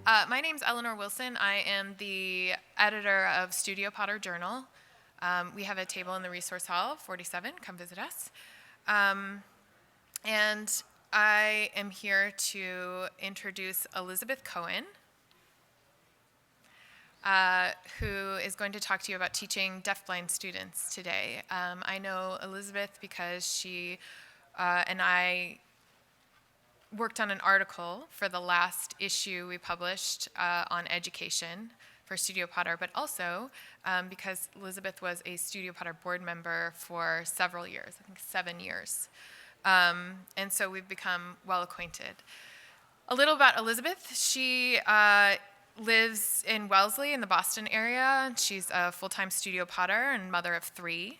My name's Eleanor Wilson. I am the editor of Studio Potter Journal. We have a table in the resource hall, 47. Come visit us. And I am here to introduce Elizabeth Cohen, who is going to talk to you about teaching deafblind students today. I know Elizabeth because she and I worked on an article for the last issue we published on education for Studio Potter, but also because Elizabeth was a Studio Potter board member for several years, I think 7 years. And so we've become well acquainted. A little about Elizabeth. She lives in Wellesley in the Boston area. She's a full-time Studio Potter and mother of 3.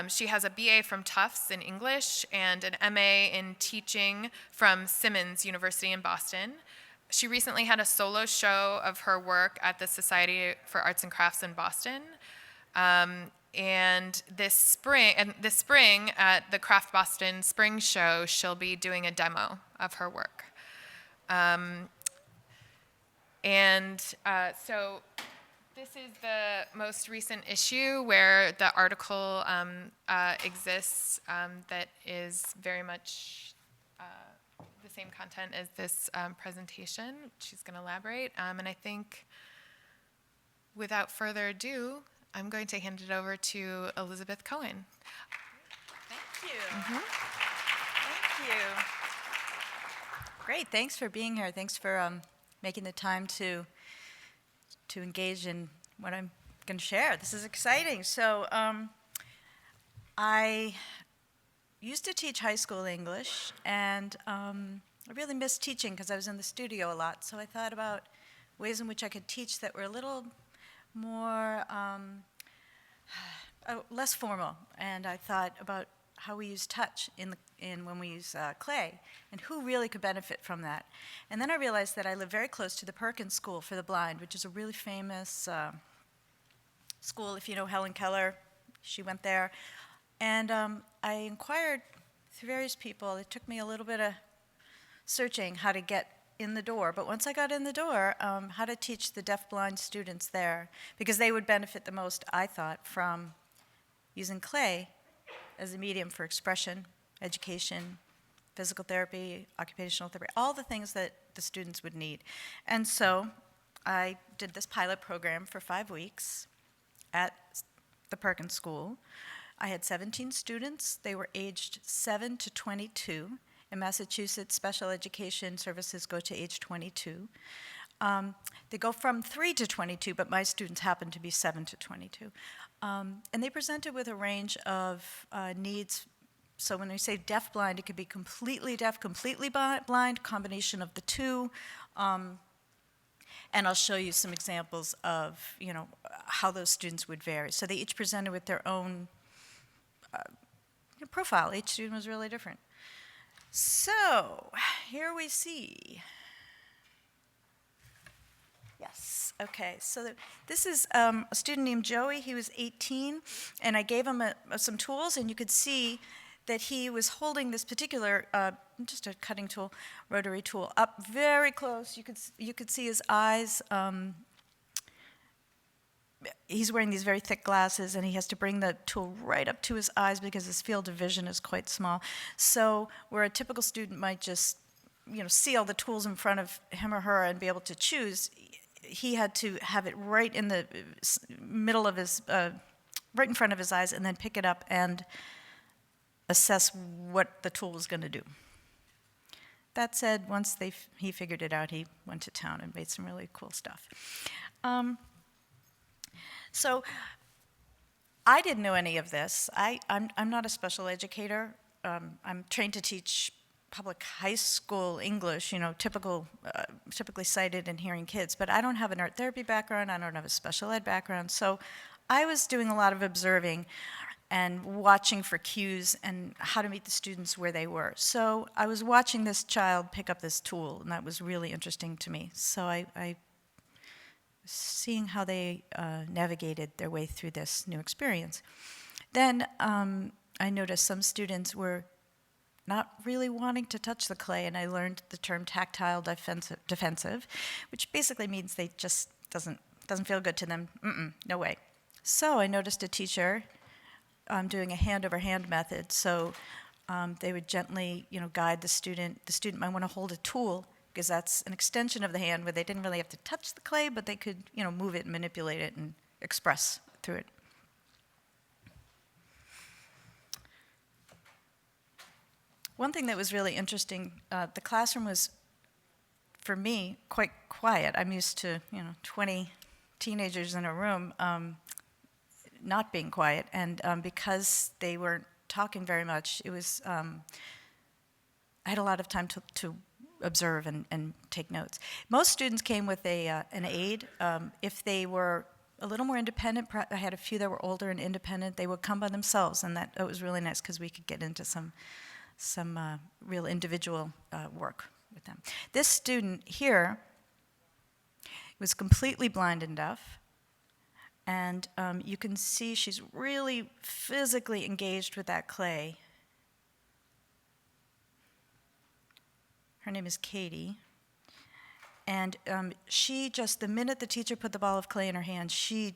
She has a BA from Tufts in English and an MA in teaching from Simmons University in Boston. She recently had a solo show of her work at the Society for Arts and Crafts in Boston. And this spring at the Craft Boston Spring Show, she'll be doing a demo of her work. So this is the most recent issue where the article exists that is very much the same content as this presentation. She's going to elaborate. And I think without further ado, I'm going to hand it over to Elizabeth Cohen. Thank you. Thank you. Great. Thanks for being here. Thanks for making the time to engage in what I'm going to share. This is exciting. So I used to teach high school English, and I really missed teaching because I was in the studio a lot. So I thought about ways in which I could teach that were a little more, less formal. And I thought about how we use touch when we use clay, and who really could benefit from that. And then I realized that I live very close to the Perkins School for the Blind, which is a really famous school. If you know Helen Keller, she went there. And I inquired through various people. It took me a little bit of searching how to get in the door. But once I got in the door, how to teach the deafblind students there, because they would benefit the most, I thought, from using clay as a medium for expression, education, physical therapy, occupational therapy, all the things that the students would need. And so I did this pilot program for 5 weeks at the Perkins School. I had 17 students. They were aged 7 to 22. In Massachusetts, special education services go to age 22. They go from 3 to 22, but my students happen to be 7 to 22. And they presented with a range of needs. So when we say deafblind, it could be completely deaf, completely blind, combination of the two. And I'll show you some examples of, how those students would vary. So they each presented with their own profile. Each student was really different. So here we see. Yes, okay, so this is a student named Joey. He was 18, and I gave him some tools, and you could see that he was holding this particular, just a cutting tool, rotary tool, up very close. You could see his eyes. He's wearing these very thick glasses, and he has to bring the tool right up to his eyes because his field of vision is quite small. So where a typical student might just, see all the tools in front of him or her and be able to choose, he had to have it right in the middle of his, right in front of his eyes, and then pick it up and assess what the tool was going to do. That said, once he figured it out, he went to town and made some really cool stuff. So I didn't know any of this. I'm not a special educator. I'm trained to teach public high school English, typically sighted and hearing kids. But I don't have an art therapy background. I don't have a special ed background. So I was doing a lot of observing and watching for cues and how to meet the students where they were. So I was watching this child pick up this tool, and that was really interesting to me. So I seeing how they navigated their way through this new experience. Then I noticed some students were not really wanting to touch the clay, and I learned the term tactile defensive, which basically means they just doesn't feel good to them. No way. So I noticed a teacher doing a hand-over-hand method. So they would gently, guide the student. The student might want to hold a tool because that's an extension of the hand where they didn't really have to touch the clay, but they could, move it and manipulate it and express through it. One thing that was really interesting, the classroom was, for me, quite quiet. I'm used to, 20 teenagers in a room not being quiet. And because they weren't talking very much, it was, I had a lot of time to observe and take notes. Most students came with an aide. If they were a little more independent, I had a few that were older and independent, they would come by themselves, and that was really nice because we could get into some real individual work with them. This student here was completely blind and deaf, and you can see she's really physically engaged with that clay. Her name is Katie, and she just, the minute the teacher put the ball of clay in her hand, she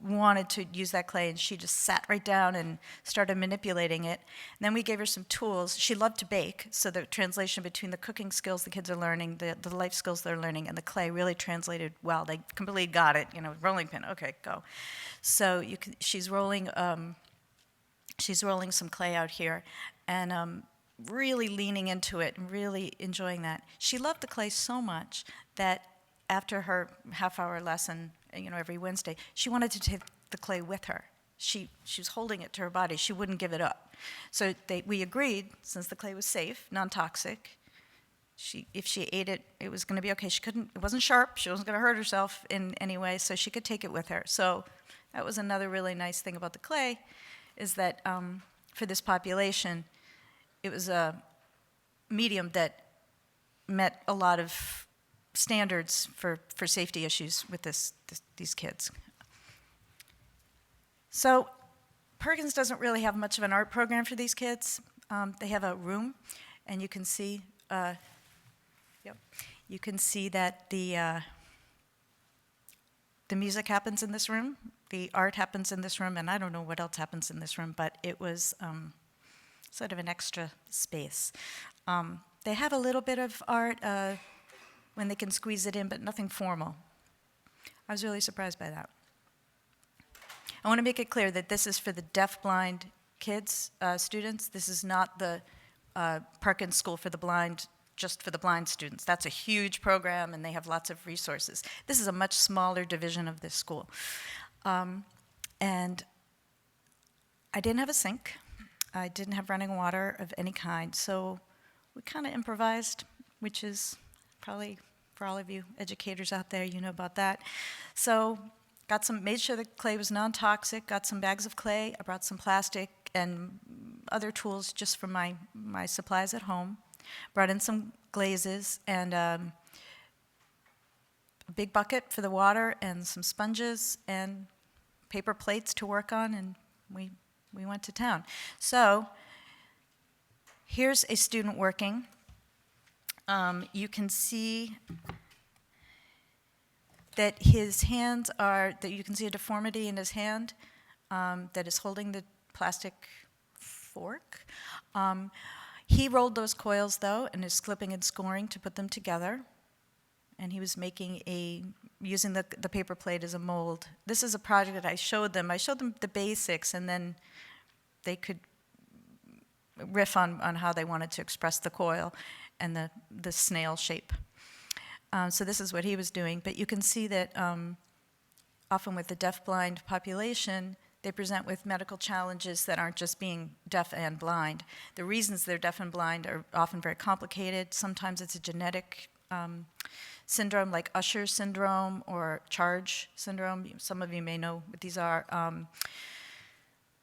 wanted to use that clay, and she just sat right down and started manipulating it. And then we gave her some tools. She loved to bake, so the translation between the cooking skills the kids are learning, the life skills they're learning, and the clay really translated well. They completely got it. Rolling pin. Okay, go. So she's rolling some clay out here, and really leaning into it and really enjoying that. She loved the clay so much that after her half-hour lesson, every Wednesday, she wanted to take the clay with her. She was holding it to her body. She wouldn't give it up. So we agreed, since the clay was safe, non-toxic, if she ate it, it was going to be okay. It wasn't sharp. She wasn't going to hurt herself in any way, so she could take it with her. So that was another really nice thing about the clay, is that for this population, it was a medium that met a lot of standards for safety issues with these kids. So Perkins doesn't really have much of an art program for these kids. They have a room, and you can see that the music happens in this room, the art happens in this room, and I don't know what else happens in this room, but it was sort of an extra space. They have a little bit of art when they can squeeze it in, but nothing formal. I was really surprised by that. I want to make it clear that this is for the deafblind kids, students. This is not the Perkins School for the Blind, just for the blind students. That's a huge program, and they have lots of resources. This is a much smaller division of this school. And I didn't have a sink. I didn't have running water of any kind, so we kind of improvised, which is probably, for all of you educators out there, you know about that. So made sure the clay was non-toxic, got some bags of clay, I brought some plastic and other tools just for my supplies at home, brought in some glazes and a big bucket for the water and some sponges and paper plates to work on, and we went to town. So here's a student working. You can see that his hands that you can see a deformity in his hand that is holding the plastic fork. He rolled those coils, though, and is clipping and scoring to put them together. And he was using the paper plate as a mold. This is a project that I showed them. I showed them the basics, and then they could riff on how they wanted to express the coil and the snail shape. So this is what he was doing. But you can see that often with the deafblind population, they present with medical challenges that aren't just being deaf and blind. The reasons they're deaf and blind are often very complicated. Sometimes it's a genetic syndrome like Usher syndrome or Charge syndrome. Some of you may know what these are.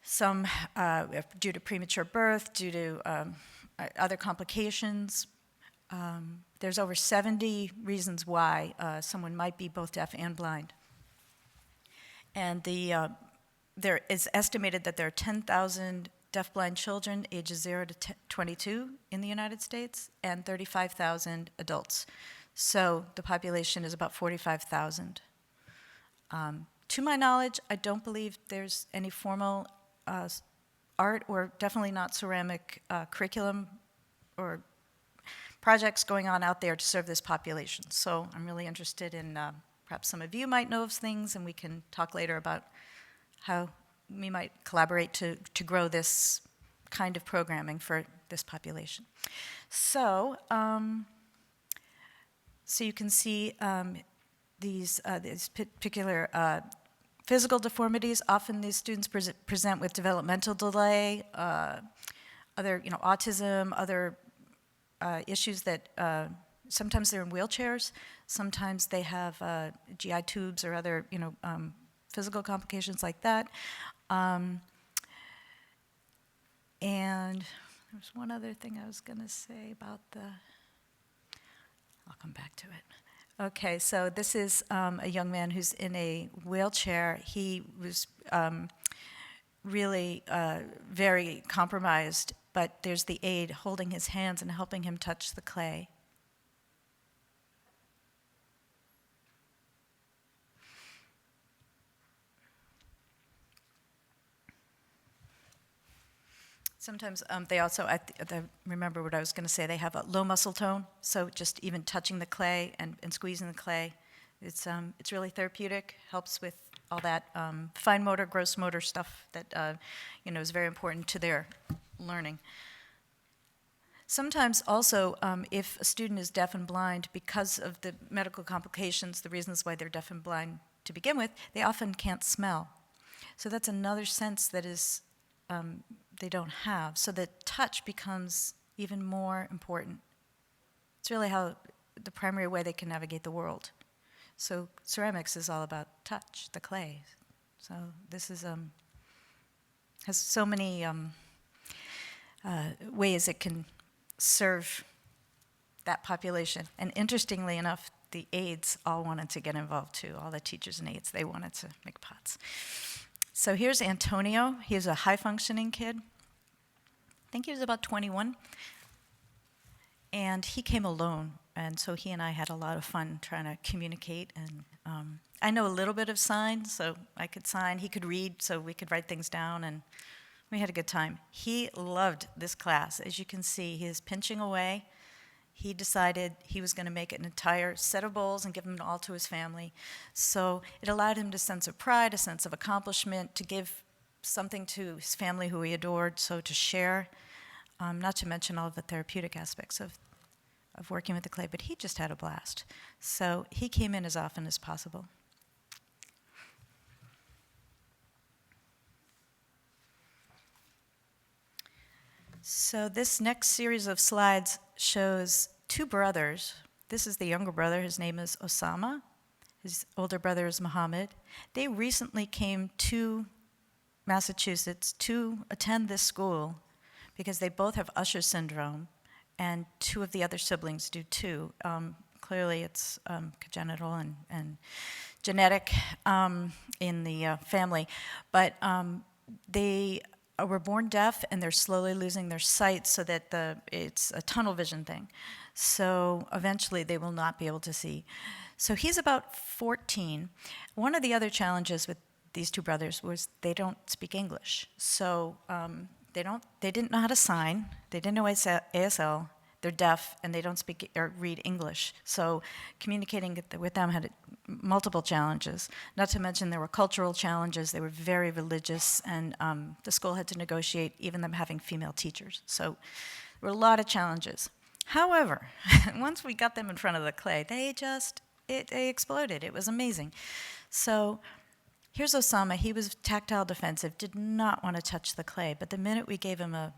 Some due to premature birth, due to other complications. There's over 70 reasons why someone might be both deaf and blind. And there is estimated that there are 10,000 deafblind children ages 0 to 22 in the United States and 35,000 adults. So the population is about 45,000. To my knowledge, I don't believe there's any formal art or definitely not ceramic curriculum or projects going on out there to serve this population. So I'm really interested in, perhaps some of you might know of things, and we can talk later about how we might collaborate to grow this kind of programming for this population. So, so you can see these particular physical deformities. Often these students present with developmental delay, other, autism, other issues that sometimes they're in wheelchairs, sometimes they have GI tubes or other, physical complications like that. And there's one other thing I was going to say about I'll come back to it. Okay, so this is a young man who's in a wheelchair. He was really very compromised, but there's the aide holding his hands and helping him touch the clay. Sometimes they also, I remember what I was going to say, they have a low muscle tone, so just even touching the clay and squeezing the clay, it's really therapeutic, helps with all that fine motor, gross motor stuff that is very important to their learning. Sometimes also, if a student is deaf and blind, because of the medical complications, the reasons why they're deaf and blind to begin with, they often can't smell. So that's another sense that is they don't have. So the touch becomes even more important. It's really how the primary way they can navigate the world. So ceramics is all about touch, the clay. So this is has so many ways it can serve that population. And interestingly enough, the aides all wanted to get involved too. All the teachers and aides, they wanted to make pots. So here's Antonio. He's a high-functioning kid. I think he was about 21. And he came alone. And so he and I had a lot of fun trying to communicate. And I know a little bit of sign, so I could sign. He could read, so we could write things down. And we had a good time. He loved this class. As you can see, he is pinching away. He decided he was going to make an entire set of bowls and give them all to his family. So it allowed him a sense of pride, a sense of accomplishment, to give something to his family who he adored, so to share, not to mention all of the therapeutic aspects of working with the clay, but he just had a blast. So he came in as often as possible. So this next series of slides shows two brothers. This is the younger brother. His name is Osama. His older brother is Muhammad. They recently came to Massachusetts to attend this school because they both have Usher syndrome, and two of the other siblings do too. Clearly it's congenital and genetic in the family, but they were born deaf, and they're slowly losing their sight, so that it's a tunnel vision thing. So eventually they will not be able to see. So he's about 14. One of the other challenges with these two brothers was they don't speak English. So they didn't know how to sign. They didn't know ASL. They're deaf, and they don't speak or read English. So communicating with them had multiple challenges. Not to mention there were cultural challenges. They were very religious, and the school had to negotiate even them having female teachers. So there were a lot of challenges. However, once we got them in front of the clay, they exploded. It was amazing. So here's Osama. He was tactile defensive, did not want to touch the clay. But the minute we gave him it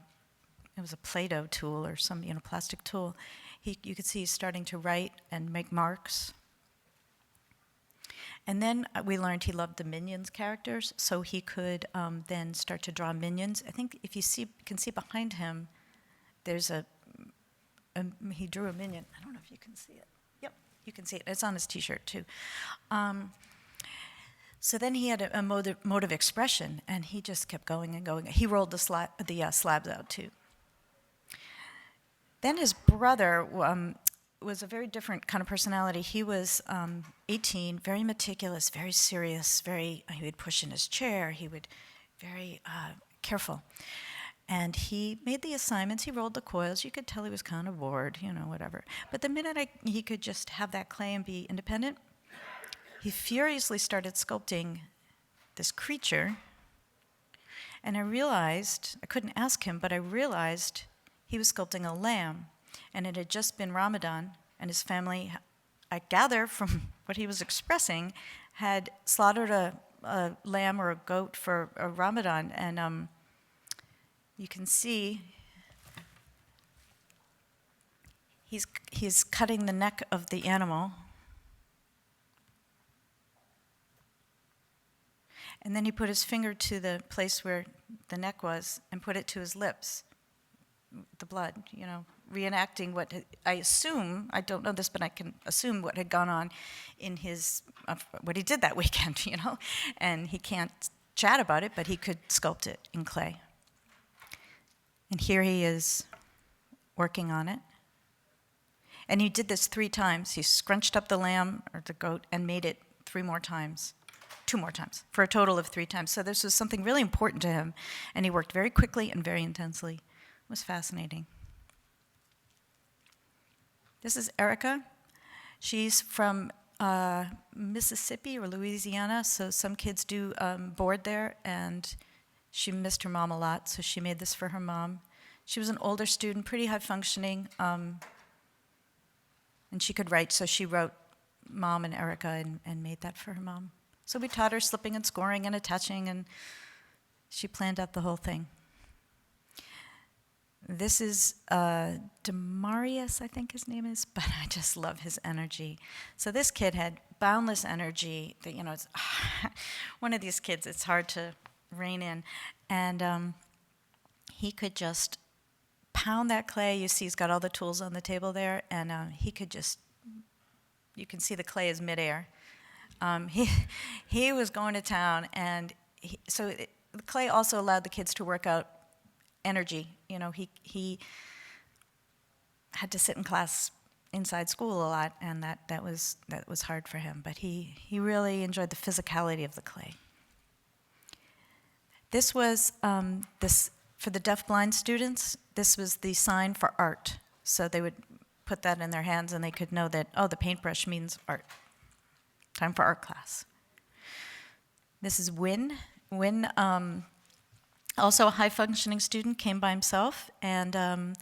was a Play-Doh tool or some plastic tool, you could see he's starting to write and make marks. And then we learned he loved the Minions characters, so he could then start to draw minions. I think if you can see behind him, there's he drew a minion. I don't know if you can see it. Yep, you can see it. It's on his T-shirt too. So then he had a mode of expression, and he just kept going and going. He rolled the slabs out too. Then his brother was a very different kind of personality. He was 18, very meticulous, very serious, he would push in his chair, he would very careful. And he made the assignments, he rolled the coils, you could tell he was kind of bored, whatever. But the minute he could just have that clay and be independent, he furiously started sculpting this creature. And I realized, I couldn't ask him, but I realized he was sculpting a lamb. And it had just been Ramadan, and his family, I gather from what he was expressing, had slaughtered a lamb or a goat for a Ramadan. And you can see he's cutting the neck of the animal. And then he put his finger to the place where the neck was and put it to his lips, the blood, reenacting what I assume, I don't know this, but I can assume what had gone on in what he did that weekend, And he can't chat about it, but he could sculpt it in clay. And here he is working on it. And he did this 3 times. He scrunched up the lamb or the goat and made it 2 more times, for a total of 3 times. So this was something really important to him. And he worked very quickly and very intensely. It was fascinating. This is Erica. She's from Mississippi or Louisiana, so some kids do board there, and she missed her mom a lot, so she made this for her mom. She was an older student, pretty high functioning, and she could write, so she wrote Mom and Erica and made that for her mom. So we taught her slipping and scoring and attaching, and she planned out the whole thing. This is Marius, I think his name is, but I just love his energy. So this kid had boundless energy. It's one of these kids, it's hard to rein in. And he could just pound that clay. You see he's got all the tools on the table there, and he could just, you can see the clay is midair. He was going to town, and the clay also allowed the kids to work out energy. He had to sit in class inside school a lot, and that was hard for him. But he really enjoyed the physicality of the clay. This was for the deafblind students. This was the sign for art. So they would put that in their hands, and they could know that the paintbrush means art. Time for art class. This is Win. Win. Also a high-functioning student, came by himself and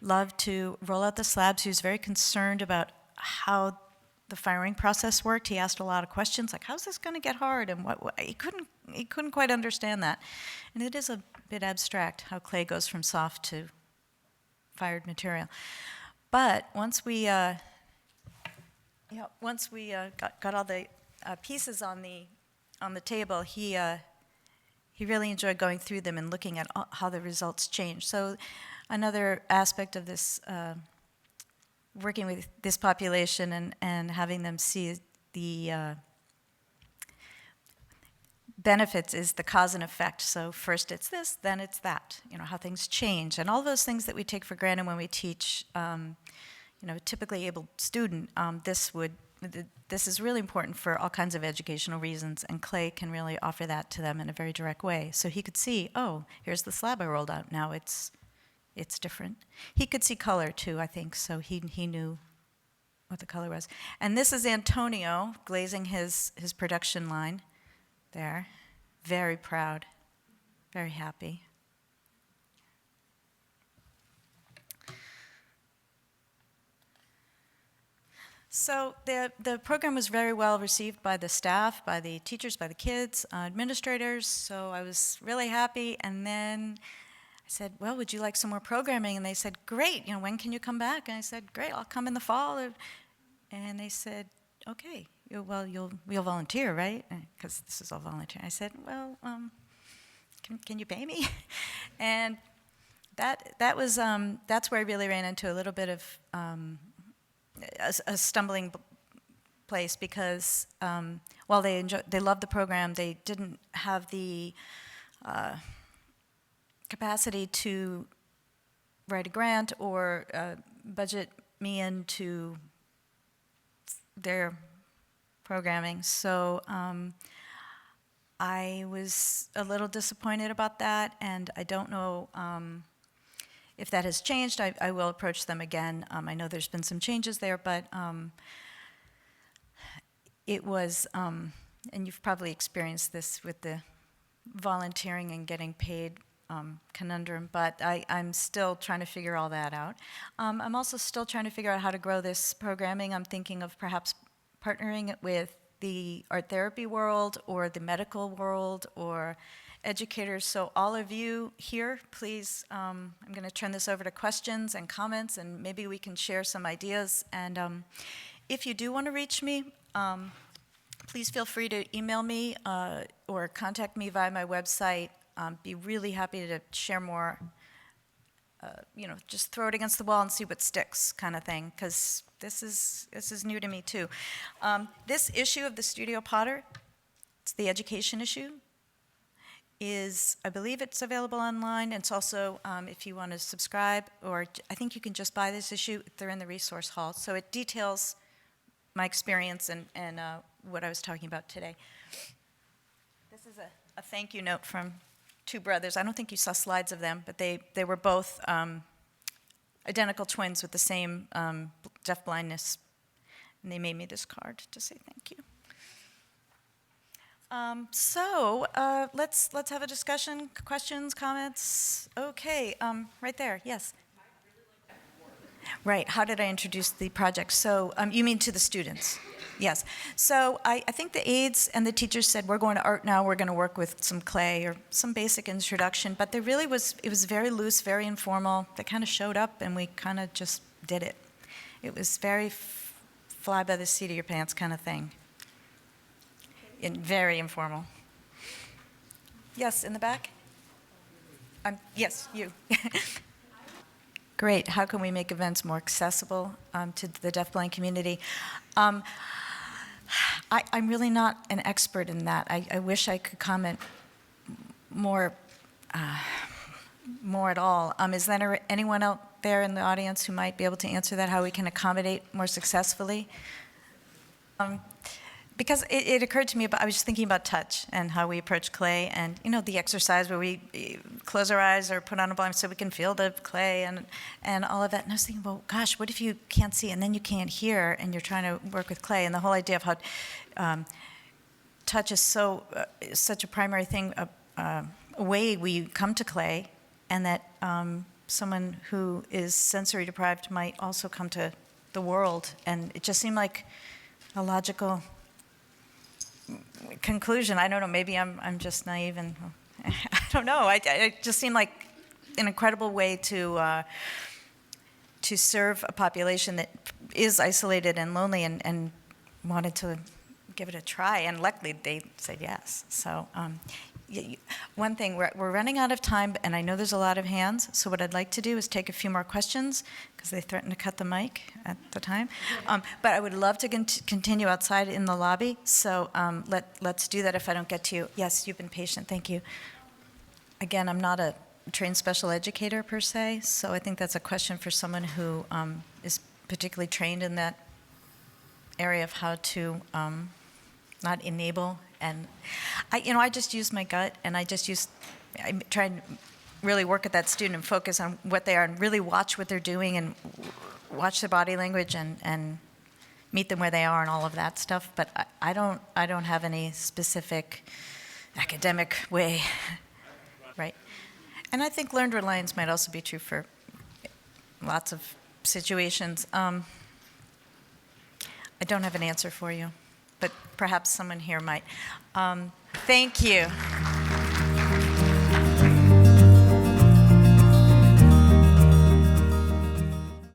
loved to roll out the slabs. He was very concerned about how the firing process worked. He asked a lot of questions, like, how's this going to get hard? And what he couldn't quite understand that. And it is a bit abstract, how clay goes from soft to fired material. But once we got all the pieces on the table, he really enjoyed going through them and looking at how the results changed. So another aspect of this, working with this population and having them see the benefits is the cause and effect. So first it's this, then it's that, how things change. And all those things that we take for granted when we teach, typically able student, this is really important for all kinds of educational reasons, and clay can really offer that to them in a very direct way. So he could see, here's the slab I rolled out, now it's different. He could see color too, I think, so he knew what the color was. And this is Antonio glazing his production line there. Very proud, very happy. So the program was very well received by the staff, by the teachers, by the kids, administrators, so I was really happy. And then I said, well, would you like some more programming? And they said, great, when can you come back? And I said, great, I'll come in the fall. And they said, okay, well, you'll volunteer, right? Because this is all volunteer. I said, well, can you pay me? And that was that's where I really ran into a little bit of a stumbling place because while they loved the program, they didn't have the capacity to write a grant or budget me into their programming. So I was a little disappointed about that, and I don't know if that has changed. I will approach them again. I know there's been some changes there, but it was, and you've probably experienced this with the volunteering and getting paid conundrum, but I'm still trying to figure all that out. I'm also still trying to figure out how to grow this programming. I'm thinking of perhaps partnering it with the art therapy world or the medical world or educators. So all of you here, please, I'm going to turn this over to questions and comments, and maybe we can share some ideas. And if you do want to reach me, please feel free to email me or contact me via my website. Be really happy to share more, just throw it against the wall and see what sticks kind of thing, because this is new to me too. This issue of the Studio Potter, it's the education issue, I believe it's available online. It's also, if you want to subscribe, or I think you can just buy this issue, they're in the resource hall. So it details my experience and what I was talking about today. This is a thank you note from two brothers. I don't think you saw slides of them, but they were both identical twins with the same deaf blindness, and they made me this card to say thank you. So let's have a discussion. Questions, comments? Okay, right there. Yes. Right. How did I introduce the project? So you mean to the students? Yes. So I think the aides and the teachers said, we're going to art now, we're going to work with some clay or some basic introduction, but it was very loose, very informal. They kind of showed up and we kind of just did it. It was very fly by the seat of your pants kind of thing. Very informal. Yes, in the back? Yes, you. Great. How can we make events more accessible to the deafblind community? I'm really not an expert in that. I wish I could comment more at all. Is there anyone out there in the audience who might be able to answer that, how we can accommodate more successfully? Because it occurred to me, I was just thinking about touch and how we approach clay and, the exercise where we close our eyes or put on a blind so we can feel the clay and all of that. And I was thinking, well, gosh, what if you can't see and then you can't hear and you're trying to work with clay? And the whole idea of how touch is such a primary thing, a way we come to clay, and that someone who is sensory deprived might also come to the world. And it just seemed like a logical conclusion. I don't know, maybe I'm just naive and I don't know. It just seemed like an incredible way to serve a population that is isolated and lonely and wanted to give it a try. And luckily they said yes. So one thing, we're running out of time, and I know there's a lot of hands, so what I'd like to do is take a few more questions, because they threatened to cut the mic at the time. But I would love to continue outside in the lobby, so let's do that if I don't get to you. Yes, you've been patient, thank you. Again, I'm not a trained special educator per se, so I think that's a question for someone who is particularly trained in that area of how to not enable. And I just use my gut, and I try and really work at that student and focus on what they are and really watch what they're doing and watch their body language and meet them where they are and all of that stuff. But I don't have any specific academic way, right? And I think learned reliance might also be true for lots of situations. I don't have an answer for you, but perhaps someone here might. Thank you.